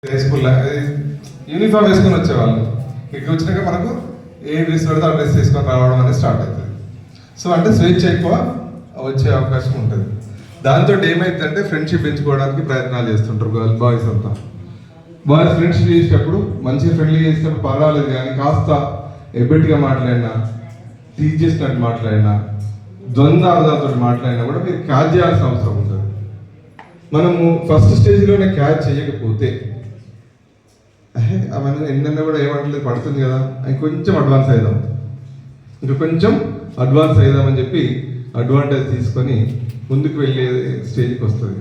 High స్కూల్లో uniform వేసుకొని వచ్చేవాళ్ళు. ఇక్కడికి వచ్చినాక మనకు ఏ డ్రెస్ పడితే ఆ డ్రెస్ వేసుకొని రావడం అనేది స్టార్ట్ అవుతుంది. సో అంటే స్వేచ్ఛ ఎక్కువ వచ్చే అవకాశం ఉంటుంది. దాంతో ఏమైందంటే ఫ్రెండ్షిప్ పెంచుకోవడానికి ప్రయత్నాలు చేస్తుంటారు బాయ్స్ అంతా. బాయ్స్ ఫ్రెండ్షిప్ చేసేటప్పుడు మంచిగా ఫ్రెండ్లీ చేసినప్పుడు పర్వాలేదు, కానీ కాస్త ఎబ్బెట్గా మాట్లాడినా, టీచ్ చేసినట్టు మాట్లాడినా, ద్వంద్వార్థాలతో మాట్లాడినా కూడా మీరు క్యాచ్ చేయాల్సిన అవసరం ఉంటుంది. మనము ఫస్ట్ స్టేజ్లోనే క్యాచ్ చేయకపోతే అవన్నీ ఎన్నైనా కూడా ఏమంటలేదు పడుతుంది కదా, ఇంకొంచెం అడ్వాన్స్ అవుదాం, కొంచెం అడ్వాన్స్ అవుదామని చెప్పి అడ్వాంటేజ్ తీసుకొని ముందుకు వెళ్ళే స్టేజ్కి వస్తుంది.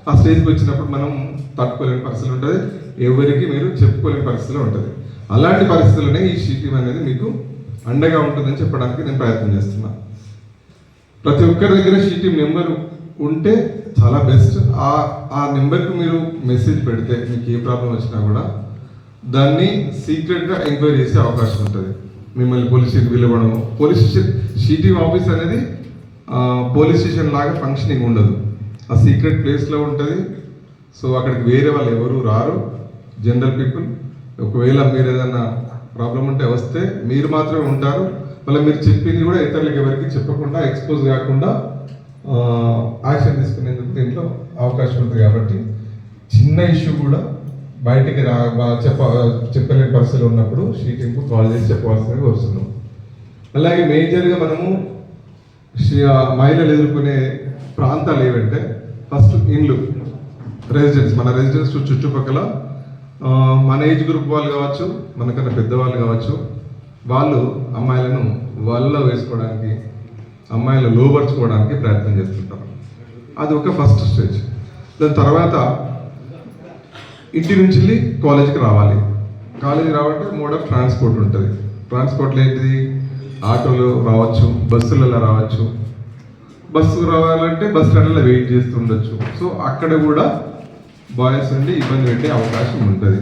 ఆ స్టేజ్కి వచ్చినప్పుడు మనం తట్టుకోలేని పరిస్థితులు ఉంటుంది, ఎవరికి మీరు చెప్పుకోలేని పరిస్థితులు ఉంటుంది. అలాంటి పరిస్థితుల్లోనే ఈ షీటీం అనేది మీకు అండగా ఉంటుందని చెప్పడానికి నేను ప్రయత్నం చేస్తున్నా. ప్రతి ఒక్కరి దగ్గర షీటీం నెంబర్ ఉంటే చాలా బెస్ట్. ఆ నెంబర్కి మీరు మెసేజ్ పెడితే మీకు ఏ ప్రాబ్లం వచ్చినా కూడా దాన్ని సీక్రెట్గా ఎంక్వైరీ చేసే అవకాశం ఉంటుంది. మిమ్మల్ని పోలీస్ స్టేషన్ పిలవడం, పోలీస్ స్టేషన్ షీటీం ఆఫీస్ అనేది పోలీస్ స్టేషన్ లాగా ఫంక్షనింగ్ ఉండదు, ఆ సీక్రెట్ ప్లేస్లో ఉంటుంది. సో అక్కడికి వేరే వాళ్ళు ఎవరు రారు, జనరల్ పీపుల్. ఒకవేళ మీరు ఏదైనా ప్రాబ్లం ఉంటే వస్తే మీరు మాత్రమే ఉంటారు. మళ్ళీ మీరు చెప్పింది కూడా ఇతరులకు ఎవరికి చెప్పకుండా, ఎక్స్పోజ్ కాకుండా యాక్షన్ తీసుకునేందుకు దీంట్లో అవకాశం ఉంటుంది. కాబట్టి చిన్న ఇష్యూ కూడా బయటికి చెప్పలేని పరిస్థితులు ఉన్నప్పుడు షీటింగ్కు కాల్ చేసి చెప్పవలసిందిగా వస్తున్నాం. అలాగే మేజర్గా మనము మహిళలు ఎదుర్కొనే ప్రాంతాలు ఏవంటే, ఫస్ట్ ఇండ్లు, రెసిడెన్స్, మన రెసిడెన్స్ చుట్టుపక్కల మన ఏజ్ గ్రూప్ వాళ్ళు కావచ్చు, మనకన్నా పెద్దవాళ్ళు కావచ్చు, వాళ్ళు అమ్మాయిలను వాళ్ళలో వేసుకోవడానికి, అమ్మాయిలు లోపరుచుకోవడానికి ప్రయత్నం చేస్తుంటారు. అది ఒక ఫస్ట్ స్టేజ్. దాని తర్వాత ఇంటి నుంచి వెళ్ళి కాలేజీకి రావాలి. కాలేజీకి రావాలంటే మోడ్ ఆఫ్ ట్రాన్స్పోర్ట్ ఉంటుంది. ట్రాన్స్పోర్ట్లో ఏంటిది, ఆటోలో రావచ్చు, బస్సులలో రావచ్చు. బస్సు రావాలంటే బస్ స్టాండ్లో వెయిట్ చేస్తుండొచ్చు. సో అక్కడ కూడా బాయ్స్ నుండి ఇబ్బంది పెట్టే అవకాశం ఉంటుంది.